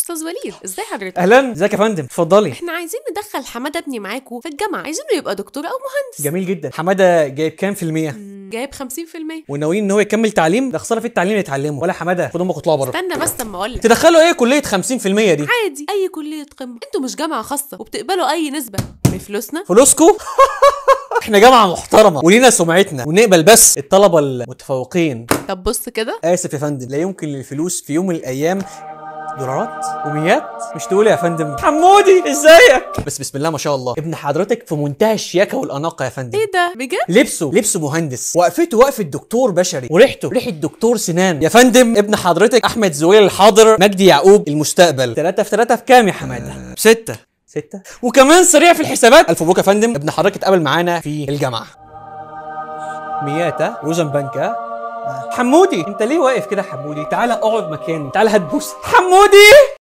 استاذ وليد، ازاي حضرتك؟ اهلا، ازيك يا فندم؟ اتفضلي. احنا عايزين ندخل حماده ابني معاكم في الجامعه، عايزينه يبقى دكتور او مهندس. جميل جدا. حماده جايب كام في المية؟ جايب 50%. وناويين ان هو يكمل تعليم؟ ده خساره في التعليم يتعلمه. ولا حماده خد امك واطلعوا بره. استنى بس اما اقول لك. تدخلوا ايه كليه 50% دي؟ عادي اي كليه قمه، انتوا مش جامعه خاصه وبتقبلوا اي نسبه بفلوسنا. فلوسكو؟ احنا جامعه محترمه ولينا سمعتنا، ونقبل بس الطلبه المتفوقين. طب بص كده. اسف يا فندم، لا يمكن للفلوس في يوم من الايام دولارات وميات. مش تقول يا فندم حمودي ازيك؟ بس بسم الله ما شاء الله، ابن حضرتك في منتهى الشياكه والاناقه يا فندم. ايه ده بجد؟ لبسه مهندس، وقفته وقفه دكتور بشري، وريحته ريحه دكتور سنان. يا فندم ابن حضرتك احمد زويل الحاضر، مجدي يعقوب المستقبل. 3 في 3 في كام يا حماده؟ 6. وكمان سريع في الحسابات. الف مبروك يا فندم، ابن حضرتك اتقبل معانا في الجامعه. مياتا روزن بنكا. حمودي انت ليه واقف كده؟ حمودي تعالى اقعد مكاني، تعالى هات بوسه. حمودي